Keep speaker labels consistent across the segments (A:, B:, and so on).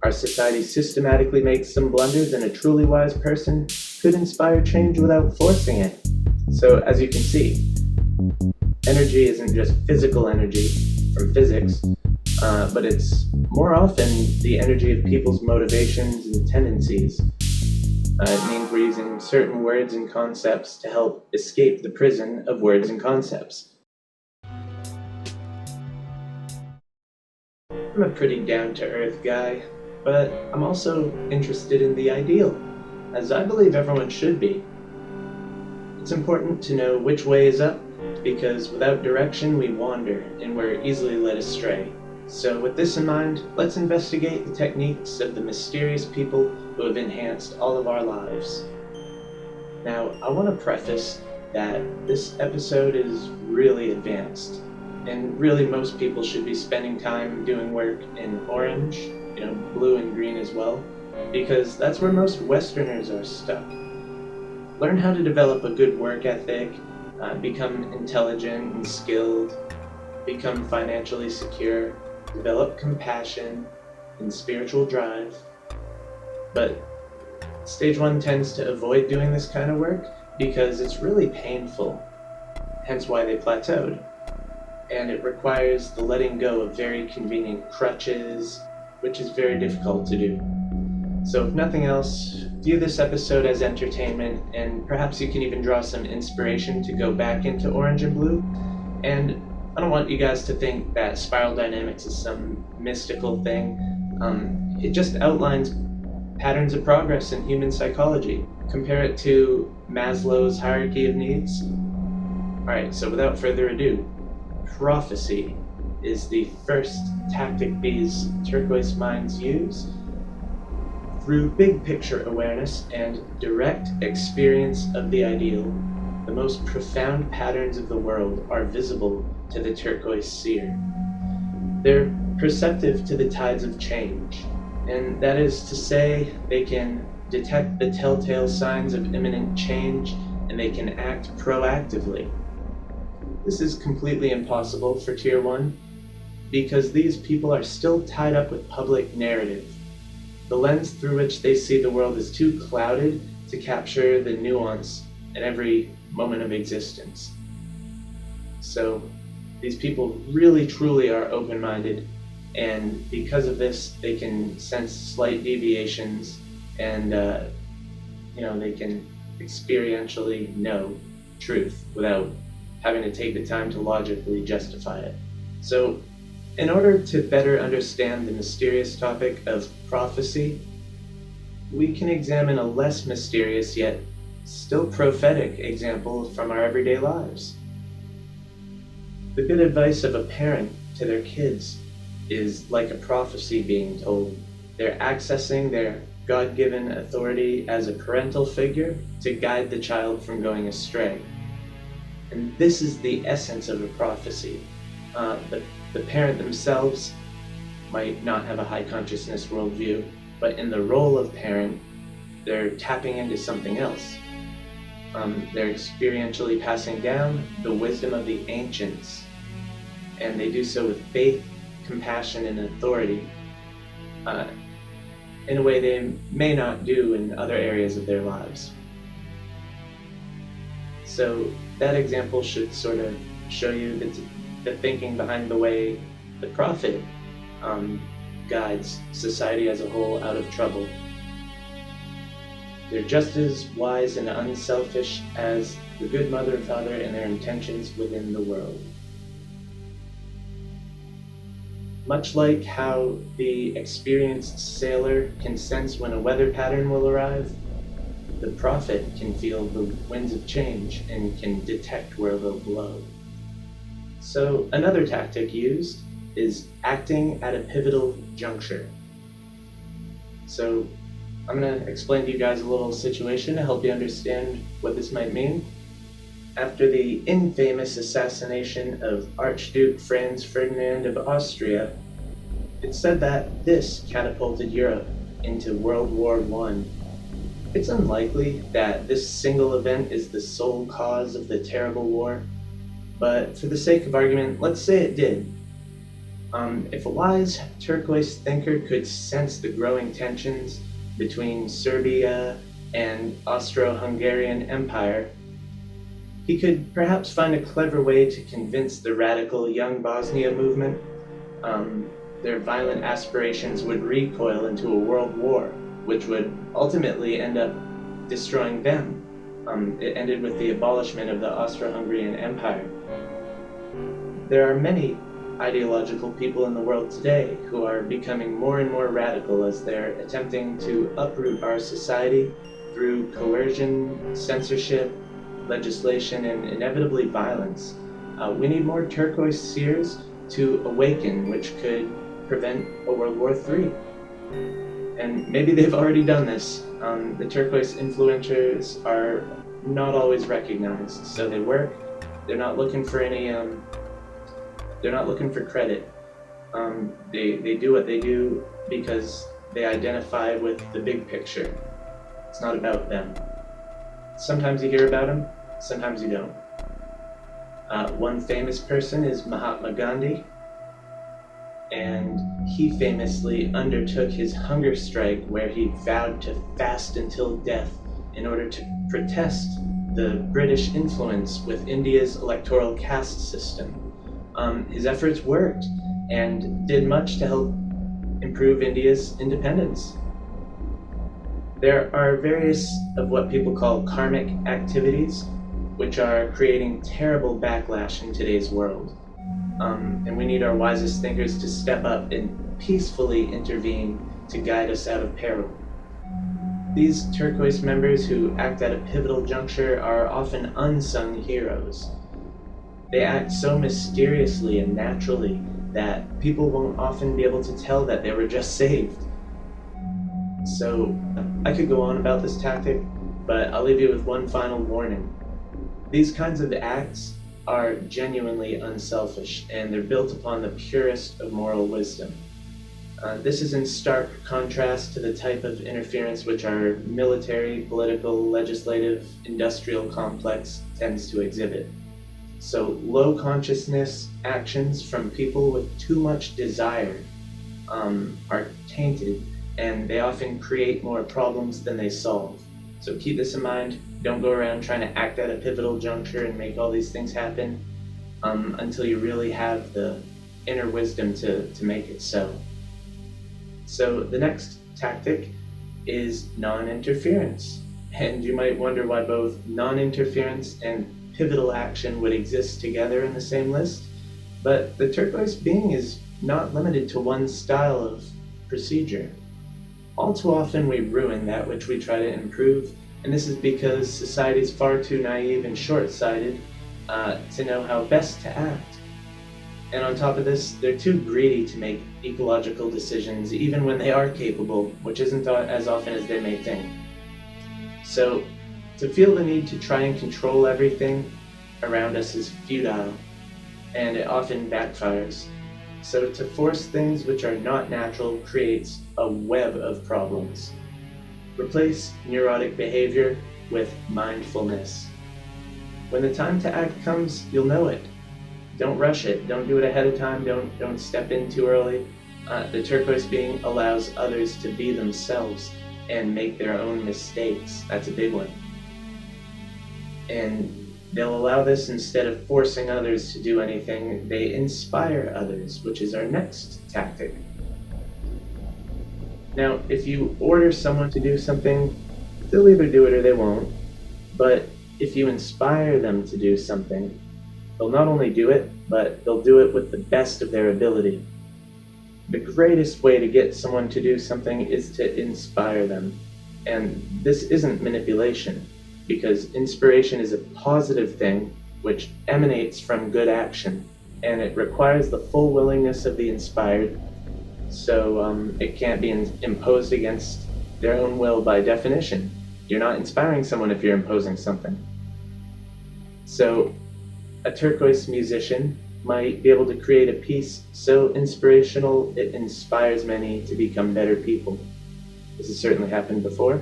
A: Our society systematically makes some blunders, and a truly wise person could inspire change without forcing it. So, as you can see, energy isn't just physical energy from physics, but it's more often the energy of people's motivations and tendencies. It means we're using certain words and concepts to help escape the prison of words and concepts. I'm a pretty down-to-earth guy, but I'm also interested in the ideal, as I believe everyone should be. It's important to know which way is up, because without direction we wander and we're easily led astray. So with this in mind, let's investigate the techniques of the mysterious people who have enhanced all of our lives. Now, I want to preface that this episode is really advanced, and really most people should be spending time doing work in orange, blue and green as well, because that's where most Westerners are stuck. Learn how to develop a good work ethic, become intelligent and skilled, become financially secure, develop compassion and spiritual drive. But stage 1 tends to avoid doing this kind of work because it's really painful, hence why they plateaued. And it requires the letting go of very convenient crutches, which is very difficult to do. So if nothing else, view this episode as entertainment, and perhaps you can even draw some inspiration to go back into orange and blue. And I don't want you guys to think that spiral dynamics is some mystical thing. It just outlines patterns of progress in human psychology. Compare it to Maslow's hierarchy of needs. Alright, so without further ado, prophecy is the first tactic these turquoise minds use. Through big picture awareness and direct experience of the ideal, the most profound patterns of the world are visible to the turquoise seer. They're perceptive to the tides of change, and that is to say, they can detect the telltale signs of imminent change, and they can act proactively. This is completely impossible for Tier 1, because these people are still tied up with public narrative. The lens through which they see the world is too clouded to capture the nuance in every moment of existence. So these people really truly are open-minded, and because of this they can sense slight deviations, and they can experientially know truth without having to take the time to logically justify it. So in order to better understand the mysterious topic of prophecy, we can examine a less mysterious yet still prophetic example from our everyday lives. The good advice of a parent to their kids is like a prophecy being told. They're accessing their God-given authority as a parental figure to guide the child from going astray. And this is the essence of a prophecy. The parent themselves might not have a high consciousness worldview, but in the role of parent, they're tapping into something else. They're experientially passing down the wisdom of the ancients, and they do so with faith, compassion, and authority, in a way they may not do in other areas of their lives. So that example should sort of show you the thinking behind the way the prophet guides society as a whole out of trouble. They're just as wise and unselfish as the good mother and father in their intentions within the world. Much like how the experienced sailor can sense when a weather pattern will arrive, the prophet can feel the winds of change and can detect where they'll blow. So another tactic used is acting at a pivotal juncture. So I'm going to explain to you guys a little situation to help you understand what this might mean. After the infamous assassination of Archduke Franz Ferdinand of Austria, it's said that this catapulted Europe into World War I. It's unlikely that this single event is the sole cause of the terrible war, but for the sake of argument, let's say it did. If a wise turquoise thinker could sense the growing tensions between Serbia and Austro-Hungarian Empire, he could perhaps find a clever way to convince the radical Young Bosnia movement their violent aspirations would recoil into a world war, which would ultimately end up destroying them. It ended with the abolishment of the Austro-Hungarian Empire. There are many ideological people in the world today who are becoming more and more radical as they're attempting to uproot our society through coercion, censorship, legislation, and inevitably violence. We need more turquoise seers to awaken, which could prevent a World War III. And maybe they've already done this. The turquoise influencers are not always recognized, so they work. They're not looking for any. They're not looking for credit. They do what they do because they identify with the big picture. It's not about them. Sometimes you hear about them, sometimes you don't. One famous person is Mahatma Gandhi, and he famously undertook his hunger strike where he vowed to fast until death in order to protest the British influence with India's electoral caste system. His efforts worked and did much to help improve India's independence. There are various of what people call karmic activities, which are creating terrible backlash in today's world. And we need our wisest thinkers to step up and peacefully intervene to guide us out of peril. These turquoise members who act at a pivotal juncture are often unsung heroes. They act so mysteriously and naturally that people won't often be able to tell that they were just saved. So I could go on about this tactic, but I'll leave you with one final warning. These kinds of acts are genuinely unselfish, and they're built upon the purest of moral wisdom. This is in stark contrast to the type of interference which our military, political, legislative, industrial complex tends to exhibit. So low consciousness actions from people with too much desire are tainted, and they often create more problems than they solve. So keep this in mind. Don't go around trying to act at a pivotal juncture and make all these things happen until you really have the inner wisdom to make it so. So the next tactic is non-interference. And you might wonder why both non-interference and pivotal action would exist together in the same list. But the turquoise being is not limited to one style of procedure. All too often we ruin that which we try to improve, and this is because society is far too naive and short-sighted to know how best to act. And on top of this, they're too greedy to make ecological decisions even when they are capable, which isn't as often as they may think. So, to feel the need to try and control everything around us is futile, and it often backfires. So to force things which are not natural creates a web of problems. Replace neurotic behavior with mindfulness. When the time to act comes, you'll know it. Don't rush it. Don't do it ahead of time. Don't step in too early. The turquoise being allows others to be themselves and make their own mistakes. That's a big one. And they'll allow this instead of forcing others to do anything. They inspire others, which is our next tactic. Now, if you order someone to do something, they'll either do it or they won't. But if you inspire them to do something, they'll not only do it, but they'll do it with the best of their ability. The greatest way to get someone to do something is to inspire them. And this isn't manipulation, because inspiration is a positive thing which emanates from good action, and it requires the full willingness of the inspired, so it can't be imposed against their own will by definition. You're not inspiring someone if you're imposing something. So a turquoise musician might be able to create a piece so inspirational it inspires many to become better people. This has certainly happened before.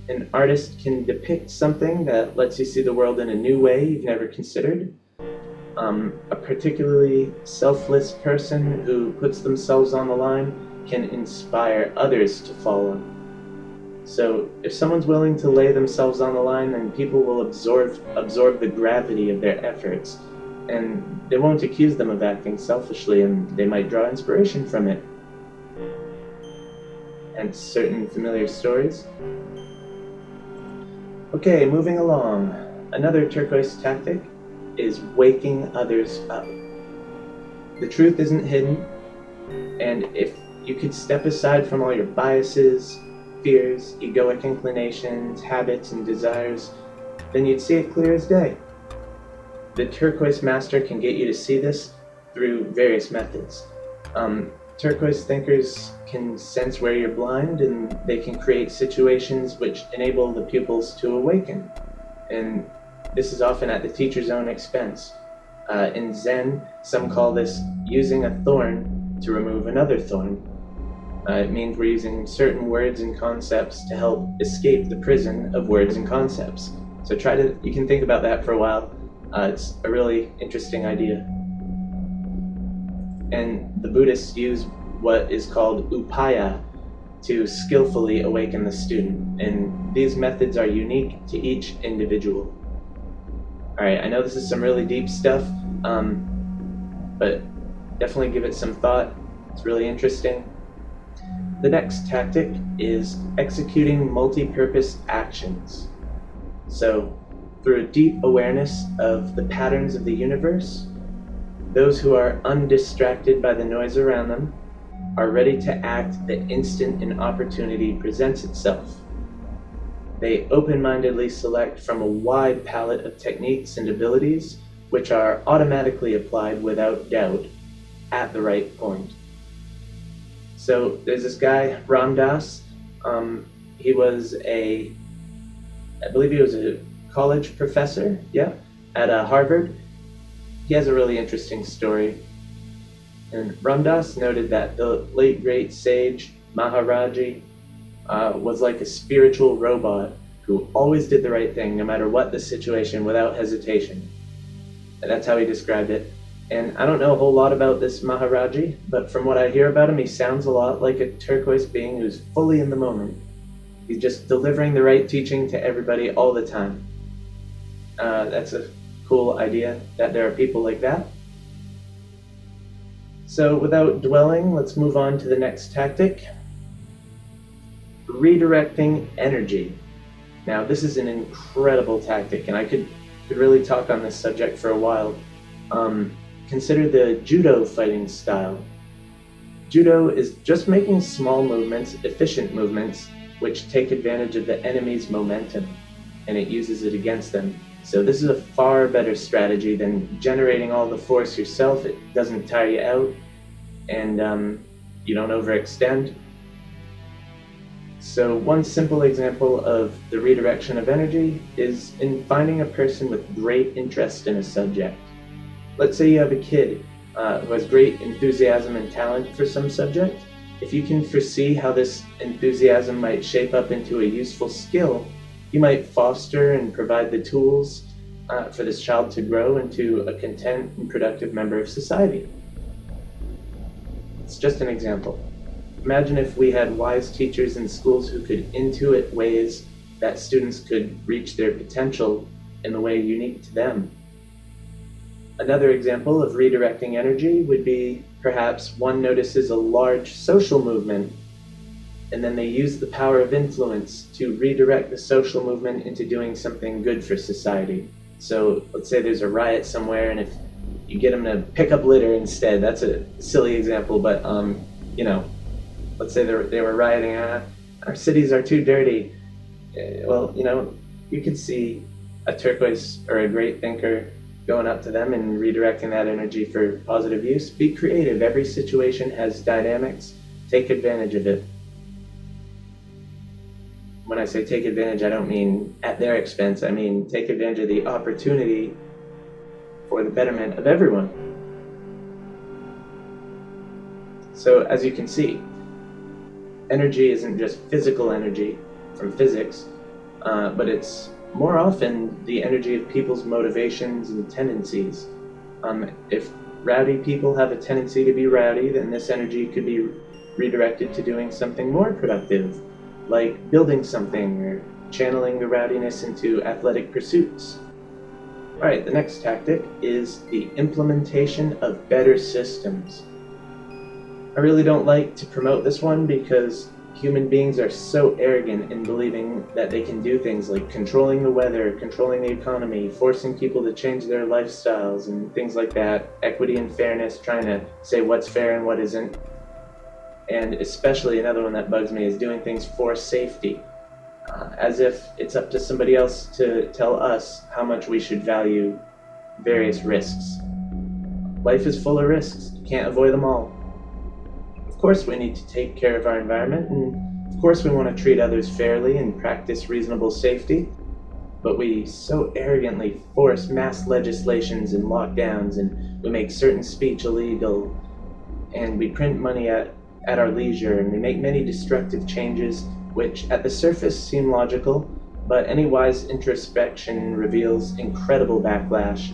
A: An artist can depict something that lets you see the world in a new way you've never considered. A particularly selfless person who puts themselves on the line can inspire others to follow. So if someone's willing to lay themselves on the line, then people will absorb the gravity of their efforts, and they won't accuse them of acting selfishly, and they might draw inspiration from it. And certain familiar stories. Okay, moving along. Another turquoise tactic is waking others up. The truth isn't hidden, and if you could step aside from all your biases, fears, egoic inclinations, habits, and desires, then you'd see it clear as day. The turquoise master can get you to see this through various methods. Turquoise thinkers can sense where you're blind, and they can create situations which enable the pupils to awaken. And this is often at the teacher's own expense. In Zen, some call this using a thorn to remove another thorn. It means we're using certain words and concepts to help escape the prison of words and concepts. So you can think about that for a while. It's a really interesting idea. And the Buddhists use what is called upaya to skillfully awaken the student. And these methods are unique to each individual. Alright, I know this is some really deep stuff, but definitely give it some thought. It's really interesting. The next tactic is executing multi-purpose actions. So, through a deep awareness of the patterns of the universe, those who are undistracted by the noise around them are ready to act the instant an opportunity presents itself. They open-mindedly select from a wide palette of techniques and abilities which are automatically applied without doubt at the right point. So there's this guy, Ram Dass. I believe he was a college professor, at Harvard. He has a really interesting story. And Ram Dass noted that the late great sage Maharaji was like a spiritual robot who always did the right thing no matter what the situation without hesitation. And that's how he described it. And I don't know a whole lot about this Maharaji, but from what I hear about him, he sounds a lot like a turquoise being who's fully in the moment. He's just delivering the right teaching to everybody all the time. That's a cool idea that there are people like that. So without dwelling, let's move on to the next tactic. Redirecting energy. Now this is an incredible tactic, and I could really talk on this subject for a while. Consider the judo fighting style. Judo is just making small movements, efficient movements, which take advantage of the enemy's momentum, and it uses it against them. So this is a far better strategy than generating all the force yourself. It doesn't tire you out, and you don't overextend. So one simple example of the redirection of energy is in finding a person with great interest in a subject. Let's say you have a kid who has great enthusiasm and talent for some subject. If you can foresee how this enthusiasm might shape up into a useful skill, you might foster and provide the tools for this child to grow into a content and productive member of society. It's just an example. Imagine if we had wise teachers in schools who could intuit ways that students could reach their potential in a way unique to them. Another example of redirecting energy would be perhaps one notices a large social movement, and then they use the power of influence to redirect the social movement into doing something good for society. So let's say there's a riot somewhere, and if you get them to pick up litter instead, that's a silly example, but let's say they were rioting, our cities are too dirty. You could see a turquoise or a great thinker going up to them and redirecting that energy for positive use. Be creative. Every situation has dynamics. Take advantage of it. When I say take advantage, I don't mean at their expense. I mean take advantage of the opportunity for the betterment of everyone. So as you can see, energy isn't just physical energy from physics, but it's more often the energy of people's motivations and tendencies. If rowdy people have a tendency to be rowdy, then this energy could be redirected to doing something more productive, like building something or channeling the rowdiness into athletic pursuits. Alright, the next tactic is the implementation of better systems. I really don't like to promote this one because human beings are so arrogant in believing that they can do things like controlling the weather, controlling the economy, forcing people to change their lifestyles and things like that, equity and fairness, trying to say what's fair and what isn't. And especially another one that bugs me is doing things for safety, as if it's up to somebody else to tell us how much we should value various risks. Life is full of risks, you can't avoid them all. Of course we need to take care of our environment, and of course we want to treat others fairly and practice reasonable safety, but we so arrogantly force mass legislations and lockdowns, and we make certain speech illegal, and we print money at our leisure, and we make many destructive changes which at the surface seem logical, but any wise introspection reveals incredible backlash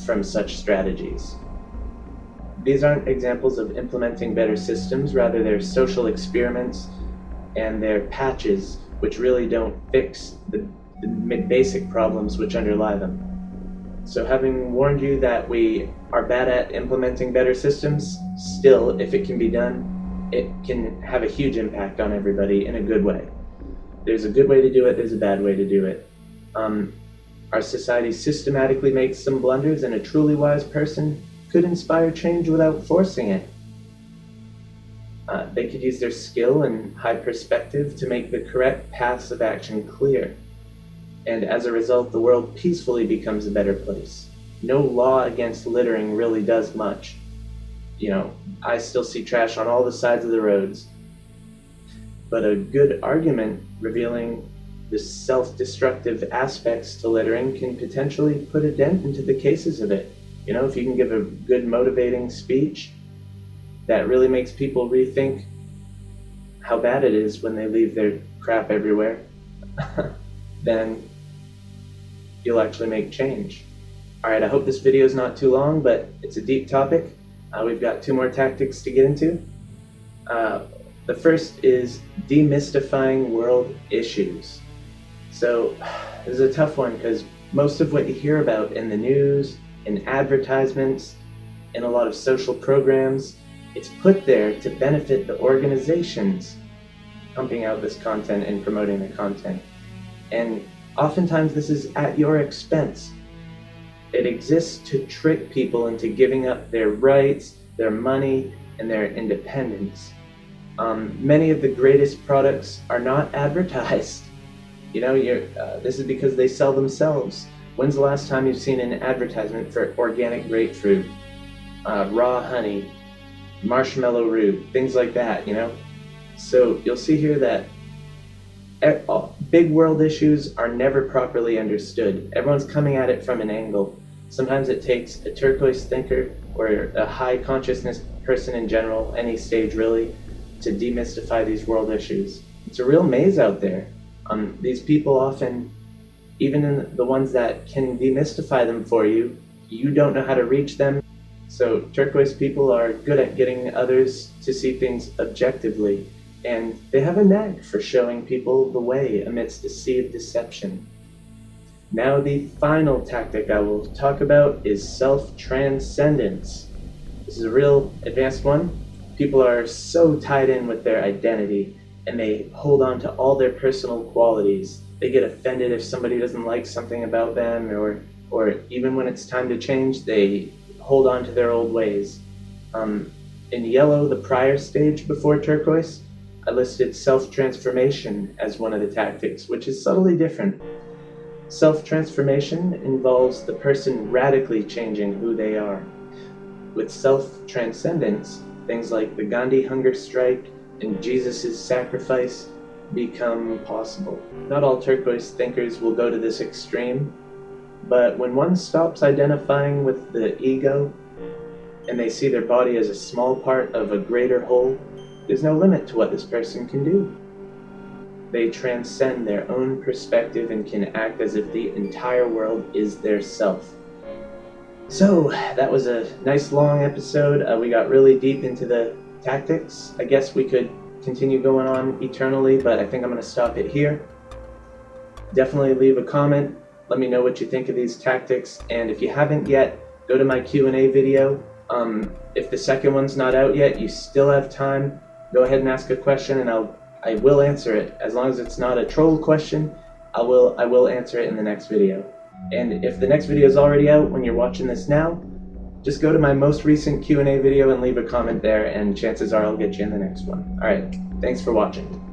A: from such strategies. These aren't examples of implementing better systems, rather they're social experiments and they're patches which really don't fix the basic problems which underlie them. So having warned you that we are bad at implementing better systems, still, if it can be done, it can have a huge impact on everybody in a good way. There's a good way to do it, there's a bad way to do it. Our society systematically makes some blunders, and a truly wise person could inspire change without forcing it. They could use their skill and high perspective to make the correct paths of action clear. And as a result, the world peacefully becomes a better place. No law against littering really does much. I still see trash on all the sides of the roads. But a good argument revealing the self-destructive aspects to littering can potentially put a dent into the cases of it. If you can give a good motivating speech that really makes people rethink how bad it is when they leave their crap everywhere, then you'll actually make change. Alright, I hope this video is not too long, but it's a deep topic. We've got 2 more tactics to get into. The first is demystifying world issues. So this is a tough one because most of what you hear about in the news, in advertisements, in a lot of social programs, it's put there to benefit the organizations pumping out this content and promoting the content. And oftentimes this is at your expense. It exists to trick people into giving up their rights, their money, and their independence. Many of the greatest products are not advertised. This is because they sell themselves. When's the last time you've seen an advertisement for organic grapefruit, raw honey, marshmallow root, things like that, So you'll see here that big world issues are never properly understood. Everyone's coming at it from an angle. Sometimes it takes a turquoise thinker or a high consciousness person in general, any stage really, to demystify these world issues. It's a real maze out there. These people often, even in the ones that can demystify them for you, you don't know how to reach them. So turquoise people are good at getting others to see things objectively, and they have a knack for showing people the way amidst a sea of deception. Now the final tactic I will talk about is self-transcendence. This is a real advanced one. People are so tied in with their identity, and they hold on to all their personal qualities. They get offended if somebody doesn't like something about them, or even when it's time to change, they hold on to their old ways. In yellow, the prior stage before turquoise, I listed self-transformation as one of the tactics, which is subtly different. Self-transformation involves the person radically changing who they are. With self-transcendence, things like the Gandhi hunger strike and Jesus' sacrifice become possible. Not all turquoise thinkers will go to this extreme, but when one stops identifying with the ego and they see their body as a small part of a greater whole, there's no limit to what this person can do. They transcend their own perspective and can act as if the entire world is their self. So that was a nice long episode. We got really deep into the tactics. I guess we could continue going on eternally, but I think I'm going to stop it here. Definitely leave a comment. Let me know what you think of these tactics, and if you haven't yet, go to my Q&A video. If the second one's not out yet, you still have time. Go ahead and ask a question, and I will answer it. As long as it's not a troll question, I will answer it in the next video. And if the next video is already out when you're watching this now, just go to my most recent Q&A video and leave a comment there, and chances are I'll get you in the next one. Alright, thanks for watching.